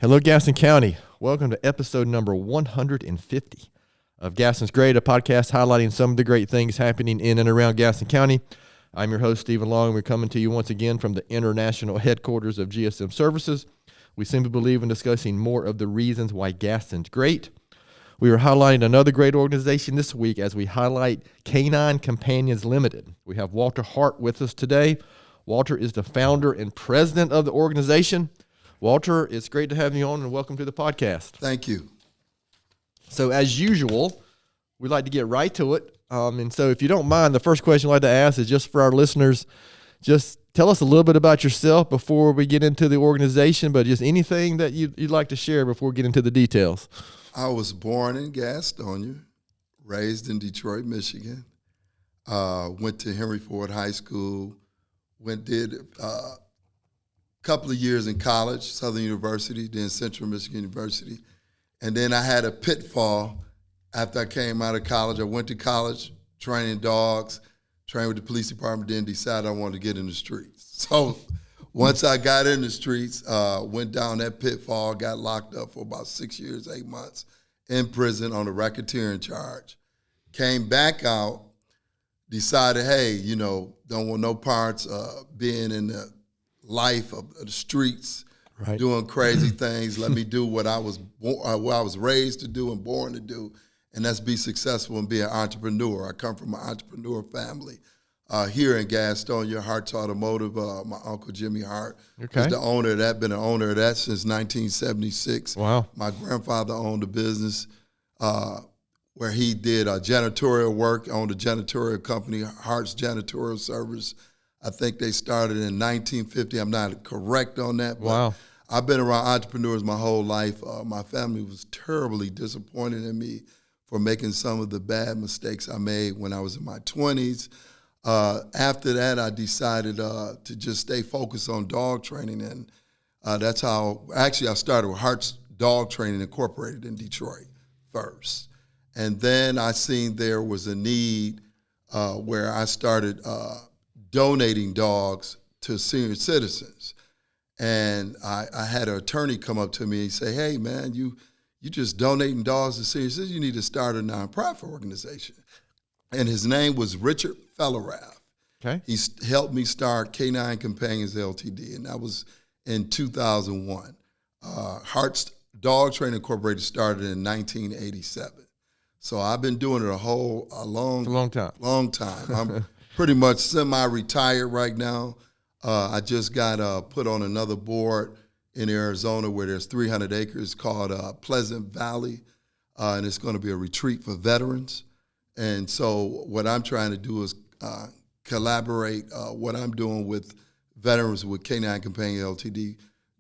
Hello, Gaston County. Welcome to episode number 150 of Gaston's Great, a podcast highlighting some of the great things happening in and around Gaston County. I'm your host, Stephen Long. We're coming to you once again from the international headquarters of GSM Services. We simply believe in discussing more of the reasons why Gaston's great. We are highlighting another great organization this week as we highlight Canine Companions Ltd. We have Walter Hart with us today. Walter is the founder and president of the organization. Walter, it's great to have you on, and welcome to the podcast. Thank you. So as usual, we like to get right to it. And so if you don't mind, the first question I'd like to ask is just for our listeners, just tell us a little bit about yourself before we get into the organization, but just anything that you'd like to share before we get into the details. I was born in Gastonia, raised in Detroit, Michigan, went to Henry Ford High School, did couple of years in college, Southern University, then Central Michigan University. And then I had a pitfall after I came out of college. I went to college training dogs, trained with the police department, then decided I wanted to get in the streets. So once I got in the streets, went down that pitfall, got locked up for about 6 years, 8 months in prison on a racketeering charge. Came back out, decided, hey, don't want no parts being in the life of the streets, right, doing crazy things. Let me do what I was raised to do and born to do, and that's be successful and be an entrepreneur. I come from an entrepreneur family here in Gastonia, Hart's Automotive. My uncle Jimmy Hart is the owner of that, been an owner of that since 1976. Wow. My grandfather owned a business where he did janitorial work, owned a janitorial company, Hart's Janitorial Service. I think they started in 1950. I'm not correct on that, but wow. I've been around entrepreneurs my whole life. My family was terribly disappointed in me for making some of the bad mistakes I made when I was in my 20s. After that, I decided to just stay focused on dog training, and that's how, actually, I started with Hart's Dog Training Incorporated in Detroit first. And then I seen there was a need where I started donating dogs to senior citizens. And I had an attorney come up to me and say, hey, man, you just donating dogs to senior citizens, you need to start a nonprofit organization. And his name was Richard Fellerath. Okay. He helped me start Canine Companions Ltd, and that was in 2001. Hart's Dog Training Incorporated started in 1987. So I've been doing it a long time. Long time. I'm pretty much semi-retired right now. I just got put on another board in Arizona where there's 300 acres called Pleasant Valley, and it's going to be a retreat for veterans. And so what I'm trying to do is collaborate what I'm doing with veterans with Canine Companions Ltd,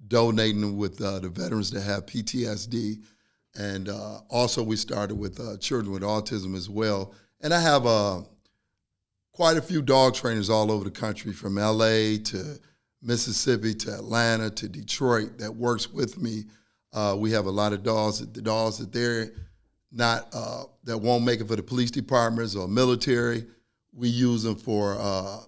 donating them with the veterans that have PTSD. And also we started with children with autism as well. And I have quite a few dog trainers all over the country, from LA to Mississippi to Atlanta to Detroit, that works with me. We have a lot of dogs that they're not, that won't make it for the police departments or military. We use them for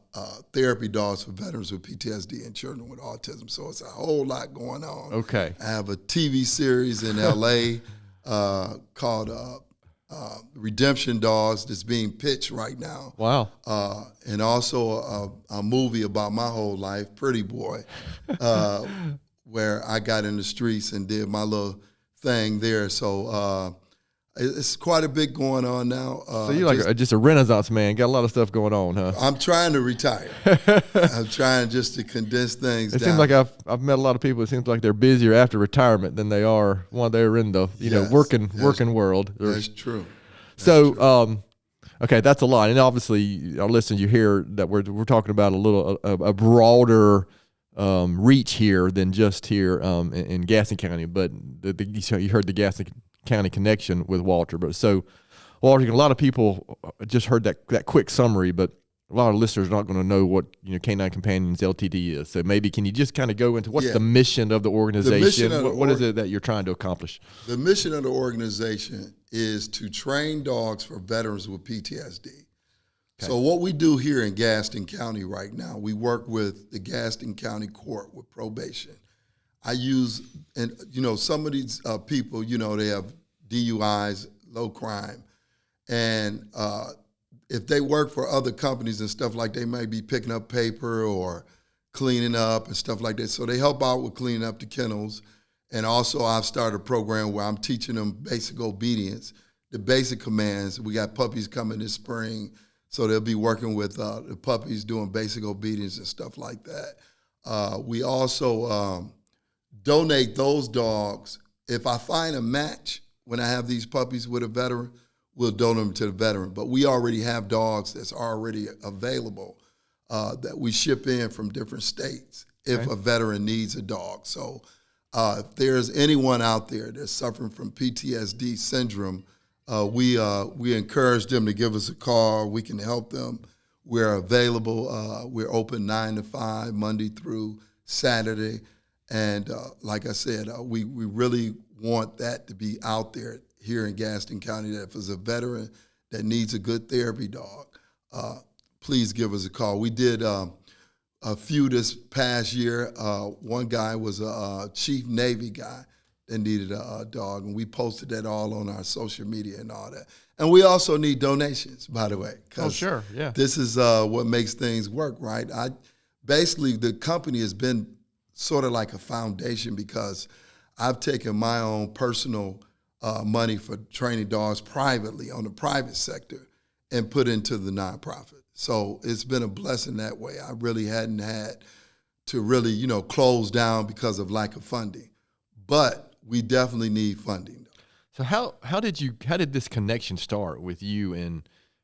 therapy dogs for veterans with PTSD and children with autism. So it's a whole lot going on. Okay. I have a TV series in LA called Redemption Dogs that's being pitched right now. Wow. And also a movie about my whole life, Pretty Boy, where I got in the streets and did my little thing there. So it's quite a bit going on now. So you're just a Renaissance man. Got a lot of stuff going on, huh? I'm trying to retire. I'm trying just to condense things down. It seems like I've met a lot of people. It seems like they're busier after retirement than they are while they're in the working world. That's true. Okay, that's a lot. And obviously, our listeners, you hear that we're talking about a broader reach here than just here in Gaston County. But you heard the Gaston County connection with Walter. But so, Walter, a lot of people just heard that quick summary, but a lot of listeners are not going to know what Canine Companions Ltd is. So maybe can you just kind of go into what's the mission of the organization? What is it that you're trying to accomplish? The mission of the organization is to train dogs for veterans with PTSD. Okay. So what we do here in Gaston County right now, we work with the Gaston County Court with probation. I use, and some of these people, they have DUIs, low crime, and if they work for other companies and stuff like, they might be picking up paper or cleaning up and stuff like that. So they help out with cleaning up the kennels. And also I've started a program where I'm teaching them basic obedience, the basic commands. We got puppies coming this spring, so they'll be working with the puppies doing basic obedience and stuff like that. We also donate those dogs. If I find a match when I have these puppies with a veteran, we'll donate them to the veteran. But we already have dogs that's already available that we ship in from different states if a veteran needs a dog. So if there's anyone out there that's suffering from PTSD syndrome, we encourage them to give us a call. We can help them. We're available. We're open 9 to 5, Monday through Saturday. And like I said, we really want that to be out there here in Gaston County, that if there's a veteran that needs a good therapy dog, please give us a call. We did a few this past year. One guy was a Chief Navy guy that needed a dog, and we posted that all on our social media and all that. And we also need donations, by the way. Oh, sure, yeah. This is what makes things work, right? Basically, the company has been sort of like a foundation because I've taken my own personal money for training dogs privately on the private sector and put into the nonprofit. So it's been a blessing that way. I really hadn't had to really, close down because of lack of funding. But we definitely need funding. So how did this connection start with you? And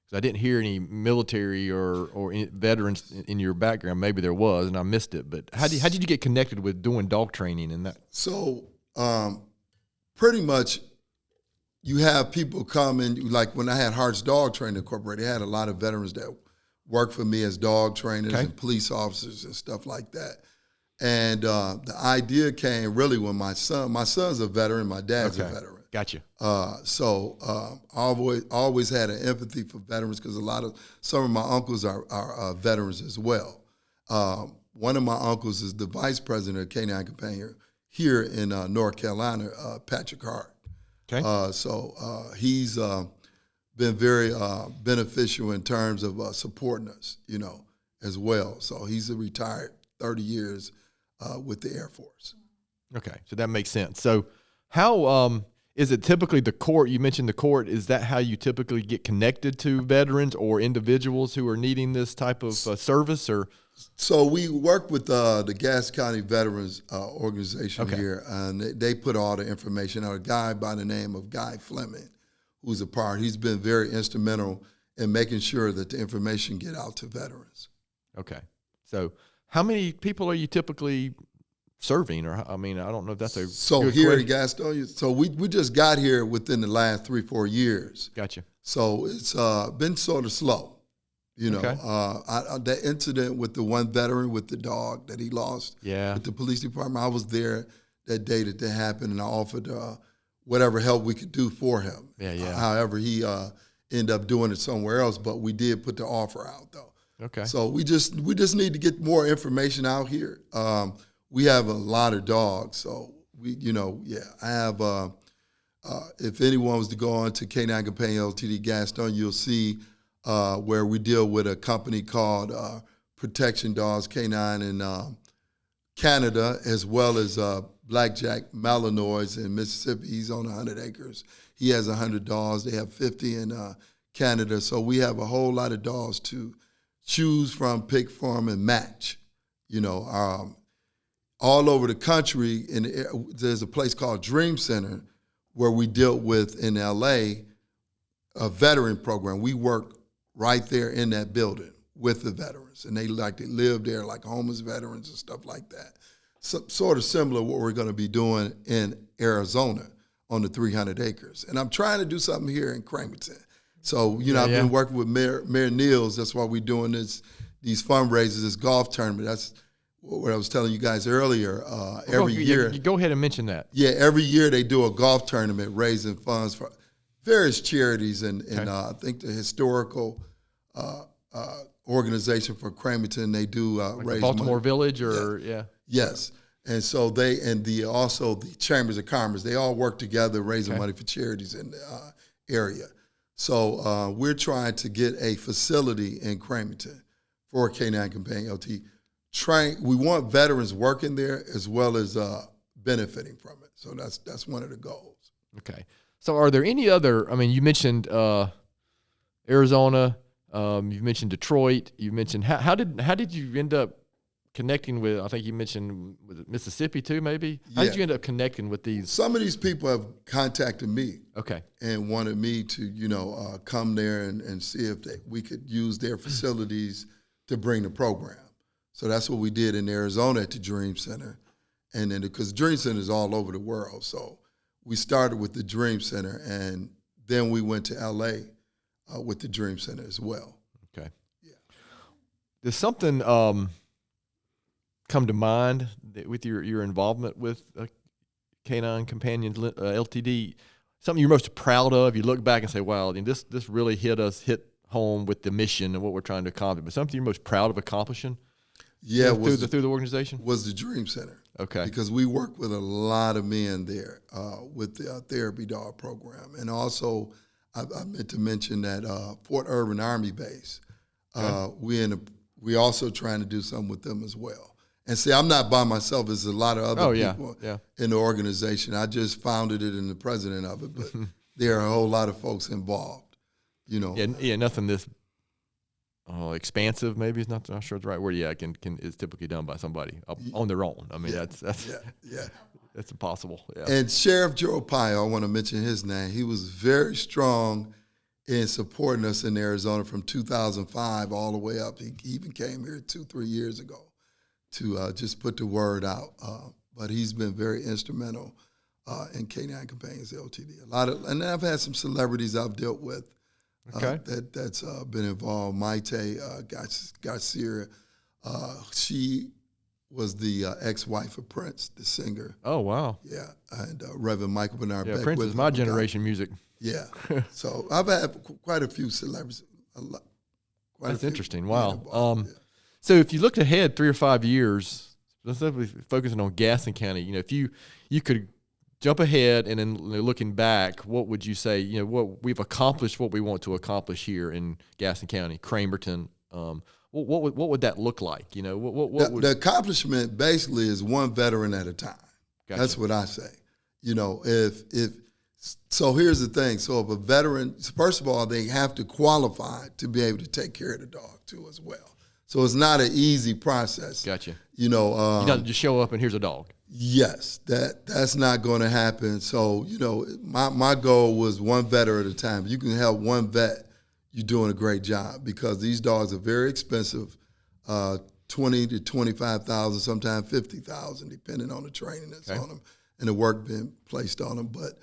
cause I didn't hear any military or veterans in your background. Maybe there was, and I missed it. But how did you get connected with doing dog training and that? So pretty much, you have people come in, like when I had Hart's Dog Training Incorporated, they had a lot of veterans that worked for me as dog trainers and police officers and stuff like that. And the idea came really when my son's a veteran, my dad's a veteran. Gotcha. So I always had an empathy for veterans because some of my uncles are veterans as well. One of my uncles is the vice president of Canine Companions here in North Carolina, Patrick Hart. Okay. So he's been very beneficial in terms of supporting us, as well. So he's a retired 30 years with the Air Force. Okay, so that makes sense. So how is it typically the court? You mentioned the court. Is that how you typically get connected to veterans or individuals who are needing this type of service? Or so we work with the Gaston County Veterans Organization here, and they put all the information out. A guy by the name of Guy Fleming, who's a part. He's been very instrumental in making sure that the information get out to veterans. Okay, so how many people are you typically serving? Or I don't know if that's a so here in Gaston. So we just got here within the last 3-4 years. Gotcha. So it's been sort of slow. That incident with the one veteran with the dog that he lost with the police department, I was there that day that happened, and I offered whatever help we could do for him. However, he ended up doing it somewhere else, but we did put the offer out, though. Okay. So we just need to get more information out here. We have a lot of dogs, so I have. If anyone was to go on to Canine Companions Ltd. Gaston, you'll see where we deal with a company called Protection Dogs Canine in Canada, as well as Blackjack Malinois in Mississippi. He's on 100 acres. He has 100 dogs. They have 50 in Canada. So we have a whole lot of dogs to choose from, pick from, and match. All over the country, and there's a place called Dream Center where we dealt with in LA a veteran program. We work right there in that building with the veterans, and they live there like homeless veterans and stuff like that. So, sort of similar to what we're going to be doing in Arizona on the 300 acres. And I'm trying to do something here in Cramerton. So, I've been working with Mayor Niels. That's why we're doing these fundraisers, this golf tournament. That's what I was telling you guys earlier. Every year. Go ahead and mention that. Yeah, every year they do a golf tournament raising funds for various charities, and I think the historical organization for Cramerton, they do like raise Baltimore money. Village or Yes. And so also the Chambers of Commerce, they all work together raising money for charities in the area. So we're trying to get a facility in Cramerton for Canine Companions Ltd. We want veterans working there as well as benefiting from it. So that's one of the goals. Okay. So are there any other, I mean, you mentioned Arizona, you mentioned Detroit, you mentioned, how did you end up connecting with, I think you mentioned, was it Mississippi too, maybe? How did you end up connecting with these? Some of these people have contacted me. Okay. And wanted me to, come there and see if we could use their facilities to bring the program. So that's what we did in Arizona at the Dream Center. And then, because Dream Center is all over the world, so we started with the Dream Center, and then we went to LA with the Dream Center as well. Okay. Yeah. Does something come to mind with your involvement with Canine Companions Ltd? Something you're most proud of? You look back and say, "Wow, this really hit home with the mission and what we're trying to accomplish." But something you're most proud of accomplishing? Yeah, through the organization was the Dream Center. Okay. Because we work with a lot of men there with the therapy dog program, and also I meant to mention that Fort Irwin Army Base. We also trying to do something with them as well. And see, I'm not by myself. There's a lot of other people in the organization. I just founded it and the president of it, but there are a whole lot of folks involved. Yeah, nothing this expansive. Maybe it's not sure it's the right word. Yeah, is typically done by somebody on their own. I mean, that's that's impossible. Yeah. And Sheriff Joe Pio, I want to mention his name. He was very strong in supporting us in Arizona from 2005 all the way up. He even came here 2-3 years ago to just put the word out. But he's been very instrumental in Canine Companions Ltd. And I've had some celebrities I've dealt with. That's been involved. Maite Garcia, she was the ex-wife of Prince, the singer. Oh, wow. Yeah, and Reverend Michael Bernard Beck. Prince is my generation music. Yeah, so I've had quite a few celebrities. That's interesting. Wow. So if you looked ahead 3 or 5 years, specifically focusing on Gaston County, if you could jump ahead and then looking back, what would you say, what we've accomplished, what we want to accomplish here in Gaston County, Cramerton, what would that look like? The accomplishment basically is one veteran at a time. Gotcha. That's what I say. So here's the thing. So if a veteran, first of all, they have to qualify to be able to take care of the dog too as well. So it's not an easy process. Gotcha. You don't just show up and here's a dog. Yes, that's not going to happen. So, my goal was one vet at a time. If you can help one vet, you're doing a great job, because these dogs are very expensive, $20,000 to $25,000, sometimes $50,000, depending on the training that's on them and the work being placed on them. But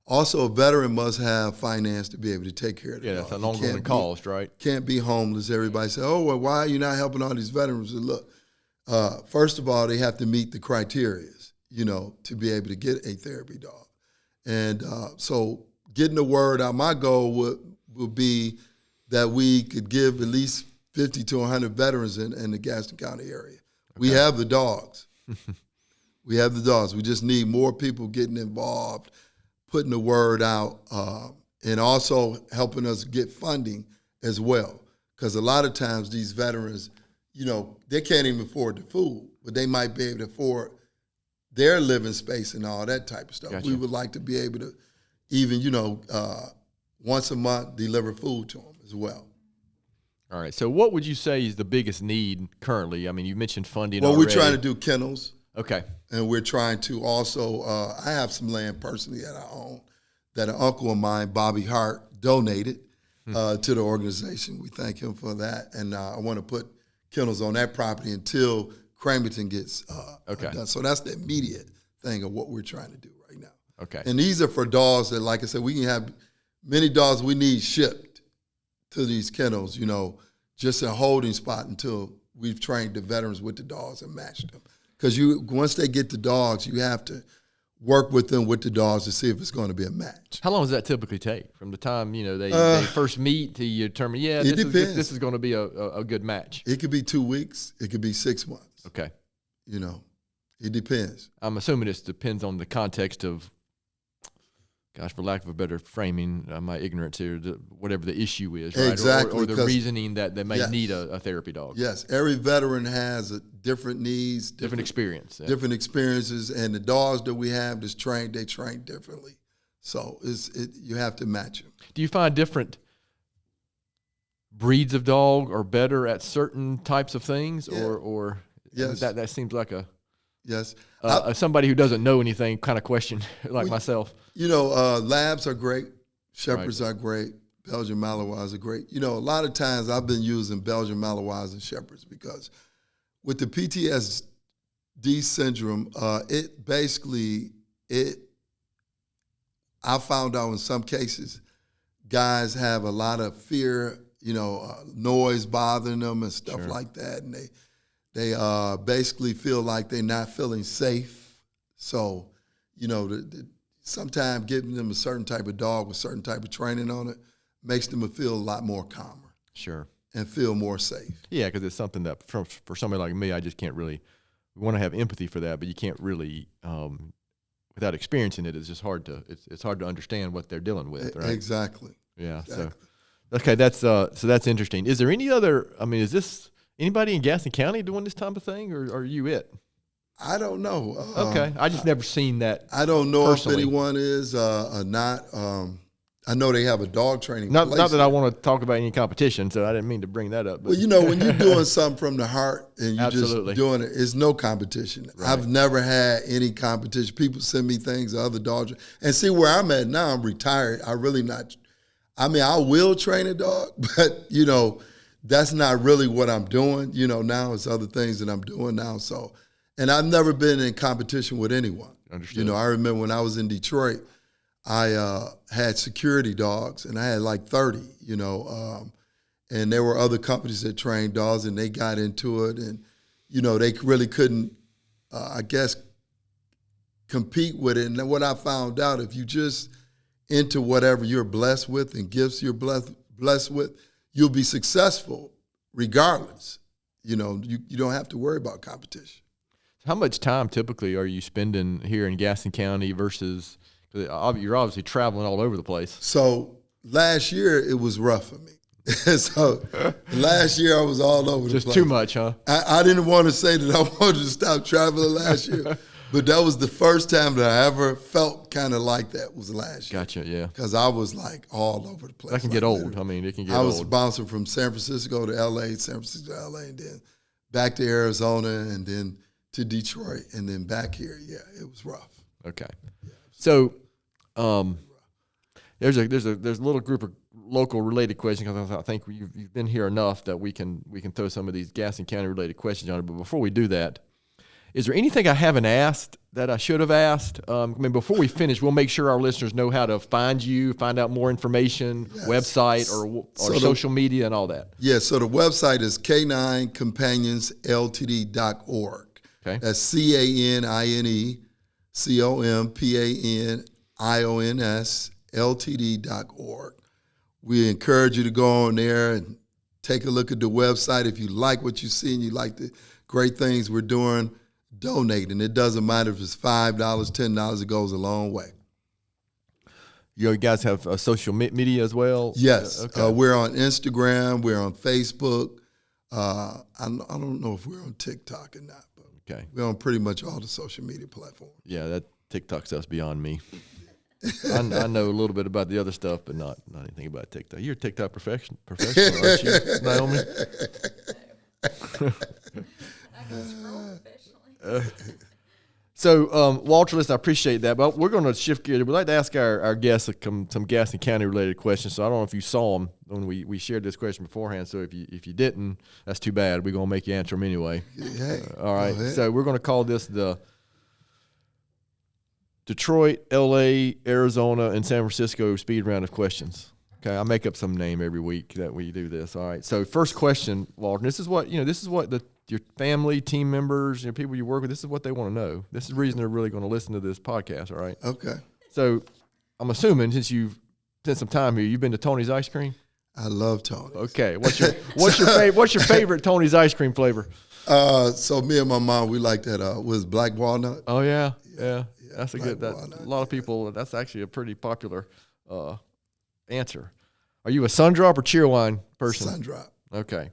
also, a veteran must have finance to be able to take care of the dog. That's an ongoing cost, right? Can't be homeless. Everybody say, "Oh, well, why are you not helping all these veterans?" Look, first of all, they have to meet the criteria, to be able to get a therapy dog. And so getting the word out, my goal would be that we could give at least 50 to 100 veterans in the Gaston County area. Okay. We have the dogs. We have the dogs. We just need more people getting involved, putting the word out, and also helping us get funding as well. Because a lot of times these veterans, they can't even afford the food, but they might be able to afford their living space and all that type of stuff. Gotcha. We would like to be able to even, once a month deliver food to them as well. All right. So what would you say is the biggest need currently? I mean, you mentioned funding already. We're trying to do kennels. Okay. And we're trying to also, I have some land personally that I own that an uncle of mine, Bobby Hart, donated to the organization. We thank him for that. And I want to put kennels on that property until Cramerton gets done. So that's the immediate thing of what we're trying to do right now. Okay. And these are for dogs that, like I said, we can have many dogs we need shipped to these kennels, just a holding spot until we've trained the veterans with the dogs and matched them. Because once they get the dogs, you have to work with them with the dogs to see if it's going to be a match. How long does that typically take from the time they first meet to you determine? Yeah, this is going to be a good match. It could be 2 weeks. It could be 6 months. Okay. It depends. I'm assuming it depends on the context of, gosh, for lack of a better framing, my ignorance here, whatever the issue is, right? Exactly. Or the reasoning that they may yes. need a therapy dog. Yes. Every veteran has different needs, different experience. Yeah. Different experiences, and the dogs that we have that's trained, they train differently. So you have to match them. Do you find different breeds of dog are better at certain types of things, Yeah. or yes. that seems like a yes somebody who doesn't know anything kind of question like myself. Labs are great, Shepherds Right. are great, Belgian Malinois are great. A lot of times I've been using Belgian Malinois and Shepherds because with the PTSD syndrome, I found out in some cases guys have a lot of fear, noise bothering them and stuff Sure. like that, and they basically feel like they're not feeling safe. So, sometimes giving them a certain type of dog with certain type of training on it makes them feel a lot more calmer. Sure. And feel more safe. Yeah, because it's something that for somebody like me, I just can't really. We want to have empathy for that, but you can't really, without experiencing it, it's just hard to. It's hard to understand what they're dealing with. Right? Exactly. Yeah. Exactly. So, okay, that's interesting. Is there any other? I mean, is this anybody in Gaston County doing this type of thing, or are you it? I don't know. Okay, I just never seen that. I don't know personally. if anyone is or not. I know they have a dog training Not place. that I want to talk about any competition, so I didn't mean to bring that up. But. Well, when you're doing something from the heart and you're Absolutely. just doing it, it's no competition. Right. I've never had any competition. People send me things, other dogs. And see where I'm at now, I'm retired. I really not, I mean, I will train a dog, but, that's not really what I'm doing. Now it's other things that I'm doing now. So, and I've never been in competition with anyone. Understood. I remember when I was in Detroit, I had security dogs, and I had like 30, and there were other companies that trained dogs, and they got into it, and, they really couldn't, I guess, compete with it. And what I found out, if you just into whatever you're blessed with and gifts you're blessed with, you'll be successful regardless. You don't have to worry about competition. How much time typically are you spending here in Gaston County versus? You're obviously traveling all over the place. So last year it was rough for me. So last year I was all over the place. Just too much, huh? I didn't want to say that I wanted to stop traveling last year, but that was the first time that I ever felt kind of like that was last year. Gotcha, yeah. Because I was like all over the place. That can get old. I mean, it can get old. old. I was bouncing from San Francisco to L.A., San Francisco to L.A., and then back to Arizona, and then to Detroit, and then back here. Yeah, it was rough. Okay. So there's a little group of local related questions, because I think you've been here enough that we can throw some of these Gaston County related questions on it. But before we do that, is there anything I haven't asked that I should have asked? Before we finish, we'll make sure our listeners know how to find you, find out more information, yes. Website or social media and all that. Yeah, so the website is Canine Companions Ltd.org. Okay. That's CANINE COMPANIONS Ltd.org. We encourage you to go on there and take a look at the website. If you like what you see and you like the great things we're doing, donate. And it doesn't matter if it's $5, $10, it goes a long way. You guys have social media as well? Yes. Okay. We're on Instagram. We're on Facebook. I don't know if we're on TikTok or not, but okay. We're on pretty much all the social media platforms. Yeah, that TikTok stuff's beyond me. I know a little bit about the other stuff, but not anything about TikTok. You're a TikTok professional, aren't you, Naomi? I can scroll professionally. So, Walter, listen, I appreciate that, but we're going to shift gears. We'd like to ask our guests some Gaston County related questions. So I don't know if you saw them when we shared this question beforehand. So if you didn't, that's too bad. We're going to make you answer them anyway. Hey, all right. So we're going to call this the Detroit, L.A., Arizona, and San Francisco speed round of questions. Okay, I make up some name every week that we do this. All right. So first question, Walter. This is what your family, team members, people you work with. This is what they want to know. This is the reason they're really going to listen to this podcast. All right. Okay. So I'm assuming since you've spent some time here, you've been to Tony's Ice Cream. I love Tony's. Okay. What's your favorite Tony's ice cream flavor? So me and my mom, we like that. Was black walnut? Oh yeah. That's a good. walnut, A lot of people. That's actually a pretty popular answer. Are you a sun drop or cheerwine person? Sun drop. Okay.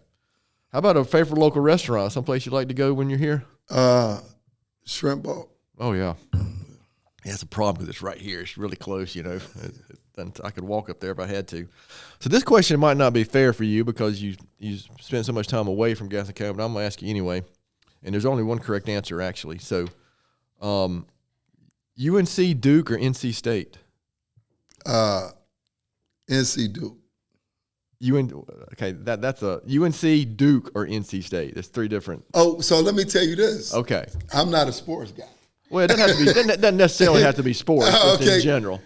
How about a favorite local restaurant? Someplace you like to go when you're here? Shrimp bowl. Oh yeah. Yeah, it's a problem because it's right here. It's really close, you know. I could walk up there if I had to. So this question might not be fair for you because you spent so much time away from Gaston County, but I'm going to ask you anyway. And there's only one correct answer, actually. So UNC, Duke, or NC State? NC Duke. Okay, that's a UNC, Duke, or NC State. There's three different. Oh, so let me tell you this. Okay. I'm not a sports guy. Well, it doesn't have to be. Doesn't necessarily have to be sports, just in general.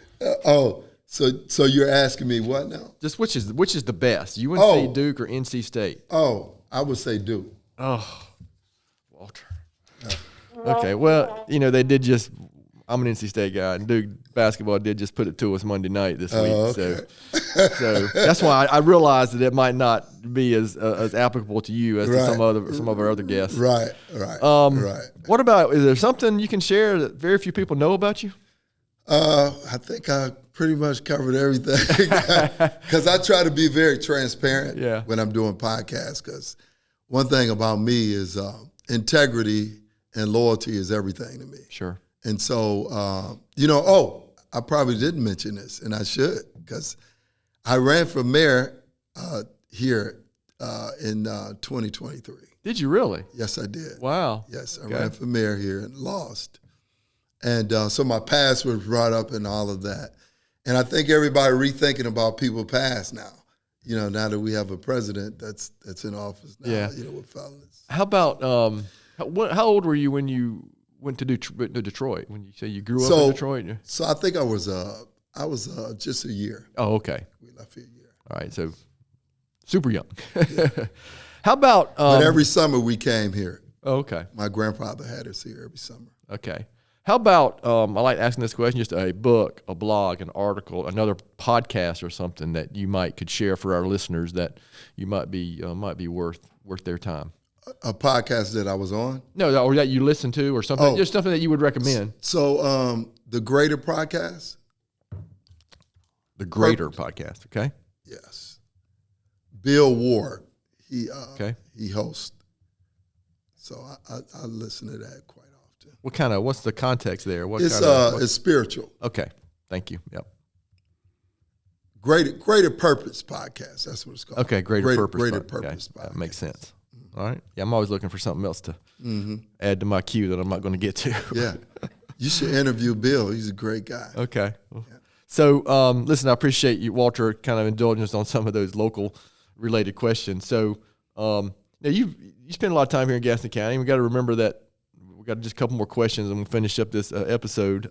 So you're asking me what now? Just which is the best, UNC, Duke, or NC State? Oh, I would say Duke. Oh, Walter. Okay, well, you know, they did just. I'm an NC State guy, and Duke basketball did just put it to us Monday night this week. Okay. So that's why I realized that it might not be as applicable to you as to some of our other guests. Right. What about, is there something you can share that very few people know about you? I think I pretty much covered everything because I try to be very transparent when I'm doing podcasts. Because one thing about me is integrity and loyalty is everything to me. Sure. And so, I probably didn't mention this, and I should, because I ran for mayor here in 2023. Did you really? Yes, I did. Wow. Yes, I ran for mayor here and lost. And so my past was brought up and all of that. And I think everybody rethinking about people's past now, now that we have a president that's in office now, with felons. How about, how old were you when you went to Detroit? When you say you grew up in Detroit? So I think I was just a year. Oh, okay. We left here a year. All right, so super young. How about? But every summer we came here. Oh, okay. My grandfather had us here every summer. Okay. How about? I like asking this question. Just a book, a blog, an article, another podcast, or something that you could share for our listeners that you might be worth their time. A podcast that I was on? No, or that you listen to, or something. Just something that you would recommend. So, the Greater podcast. The Greater podcast. Okay. Yes. Bill Ward. He hosts. So I listen to that quite often. What's the context there? It's spiritual. Okay. Thank you. Yep. Greater Purpose podcast. That's what it's called. Okay. Greater Purpose podcast. That makes sense. All right. Yeah, I'm always looking for something else to add to my queue that I'm not going to get to. Yeah. You should interview Bill. He's a great guy. Okay. So, listen, I appreciate you, Walter, kind of indulging us on some of those local related questions. So, now you spend a lot of time here in Gaston County. We got to remember that we got just a couple more questions and we'll finish up this episode.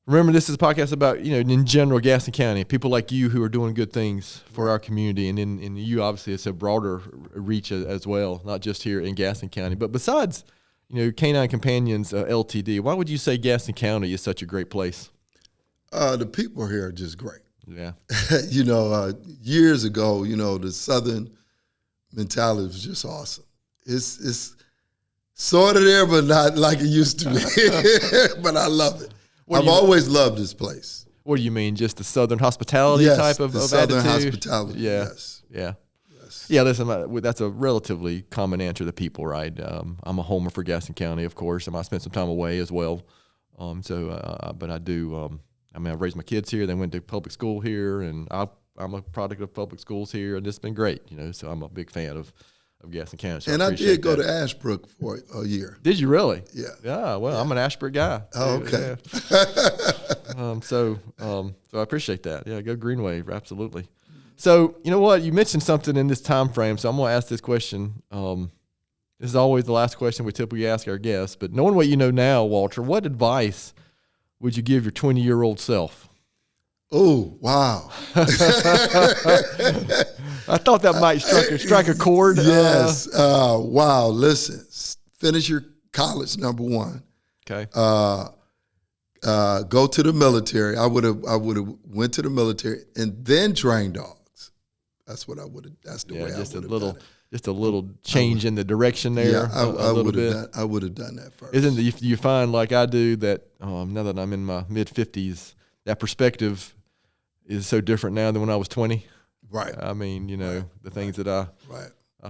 Remember, this is a podcast about, in general, Gaston County, people like you who are doing good things for our community. And in you, obviously, it's a broader reach as well, not just here in Gaston County. But besides, Canine Companions Ltd, why would you say Gaston County is such a great place? The people here are just great. Yeah. Years ago, the Southern mentality was just awesome. It's sort of there, but not like it used to be. But I love it. I've always loved this place. What do you mean? Just the Southern hospitality type of Southern attitude? Hospitality, yes. Yeah. Yeah, listen, that's a relatively common answer to people, right? I'm a homer for Gaston County, of course, and I spent some time away as well. But I do, I've raised my kids here. They went to public school here, and I'm a product of public schools here, and it's been great, so I'm a big fan of Gaston County. So and I did go to Ashbrook for a year. Did you really? Yeah. Yeah, well, I'm an Ashbrook guy. Oh, okay. Yeah. So I appreciate that. Yeah, go Greenway, absolutely. So, you know what? You mentioned something in this time frame, so I'm going to ask this question. This is always the last question we typically ask our guests, but knowing what you know now, Walter, what advice would you give your 20-year-old self? Oh, wow. I thought that might strike a chord. Yes. Wow. Listen, finish your college, number one. Okay. Go to the military. I would have went to the military and then trained dogs. That's what I would have. That's the way I would have done it. just a little change in the direction there. Yeah, a little bit. I would have done that first. Isn't it, you find like I do that now that I'm in my mid-50s, that perspective is so different now than when I was 20. Right. I mean, the things that I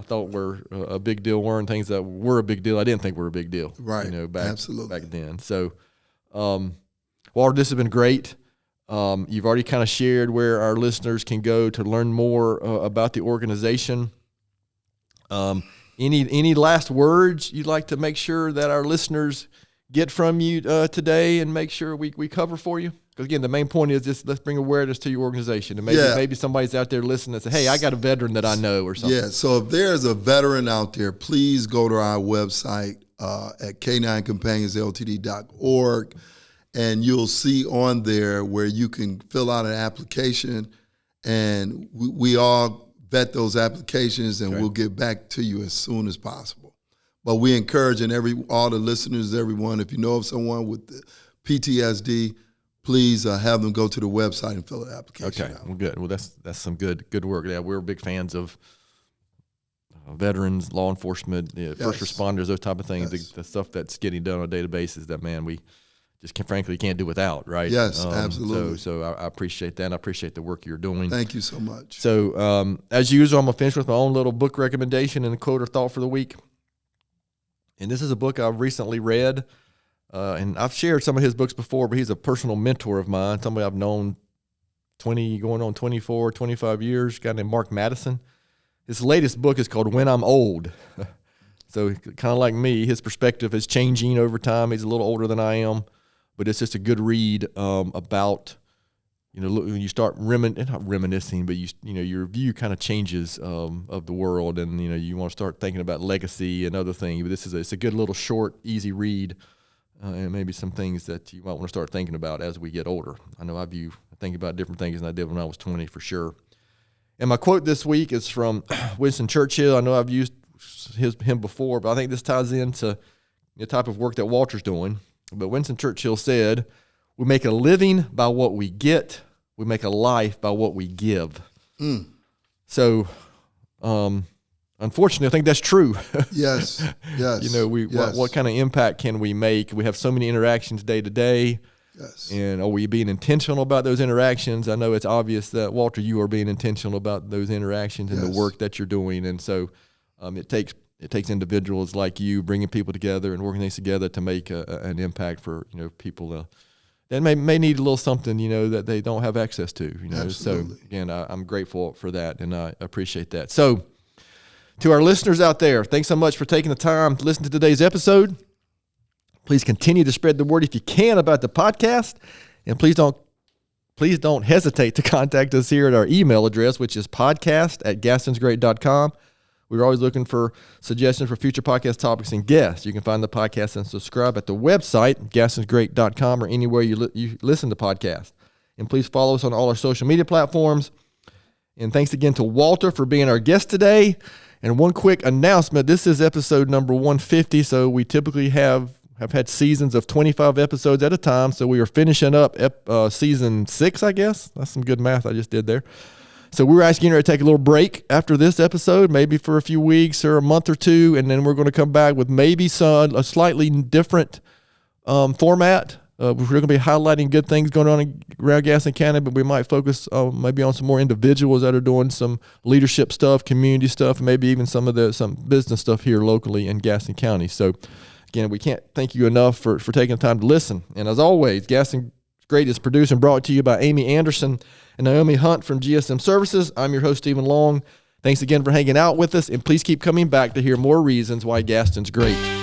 thought were a big deal weren't things that were a big deal. I didn't think were a big deal. Right. Back Absolutely. then. So, Walter, this has been great. You've already kind of shared where our listeners can go to learn more about the organization. Any last words you'd like to make sure that our listeners get from you today and make sure we cover for you? Because again, the main point is just let's bring awareness to your organization, and maybe somebody's out there listening and say, "Hey, I got a veteran that I know," or something. Yeah. So if there's a veteran out there, please go to our website at caninecompanions.ltd.org, and you'll see on there where you can fill out an application, and we all vet those applications, and we'll get back to you as soon as possible. But we encourage all the listeners, everyone, if you know of someone with the PTSD, please have them go to the website and fill the application out. Well, good. Well, that's some good work. Yeah, we're big fans of veterans, law enforcement, first responders, those type of things. Yes. The stuff that's getting done on a daily basis that, man, we just frankly can't do without, right? Yes, absolutely. So I appreciate that, and I appreciate the work you're doing. Thank you so much. So as usual, I'm going to finish with my own little book recommendation and a quote or thought for the week. And this is a book I've recently read. And I've shared some of his books before, but he's a personal mentor of mine, somebody I've known 25 years, a guy named Mark Madison. His latest book is called When I'm Old. So kind of like me, his perspective is changing over time. He's a little older than I am, but it's just a good read about, when you start not reminiscing, but your view kind of changes of the world, and you want to start thinking about legacy and other things. But it's a good little short, easy read. And maybe some things that you might want to start thinking about as we get older. I know I think about different things than I did when I was 20 for sure. And my quote this week is from Winston Churchill. I know I've used him before, but I think this ties into the type of work that Walter's doing. But Winston Churchill said, "We make a living by what we get. We make a life by what we give." So, unfortunately, I think that's true. Yes. What kind of impact can we make? We have so many interactions day to day. Yes. And are we being intentional about those interactions? I know it's obvious that, Walter, you are being intentional about those interactions and the work that you're doing. And so it takes individuals like you bringing people together and working things together to make an impact for people that may need a little something that they don't have access to. Absolutely. So again, I'm grateful for that, and I appreciate that. So, to our listeners out there, thanks so much for taking the time to listen to today's episode. Please continue to spread the word if you can about the podcast, and please don't hesitate to contact us here at our email address, which is podcast@gastonsgreat.com. We're always looking for suggestions for future podcast topics and guests. You can find the podcast and subscribe at the website, gastonsgreat.com, or anywhere you listen to podcasts. And please follow us on all our social media platforms. And thanks again to Walter for being our guest today. And one quick announcement, this is episode number 150, so we typically have had seasons of 25 episodes at a time, so we are finishing up season 6, I guess. That's some good math I just did there. So we're asking her to take a little break after this episode, maybe for a few weeks or a month or two, and then we're going to come back with maybe a slightly different format. We're going to be highlighting good things going on around Gaston County, but we might focus maybe on some more individuals that are doing some leadership stuff, community stuff, and maybe even some business stuff here locally in Gaston County. So again, we can't thank you enough for taking the time to listen. And as always, Gaston Great is produced and brought to you by Amy Anderson and Naomi Hunt from GSM Services. I'm your host, Stephen Long. Thanks again for hanging out with us, and please keep coming back to hear more reasons why Gaston's great.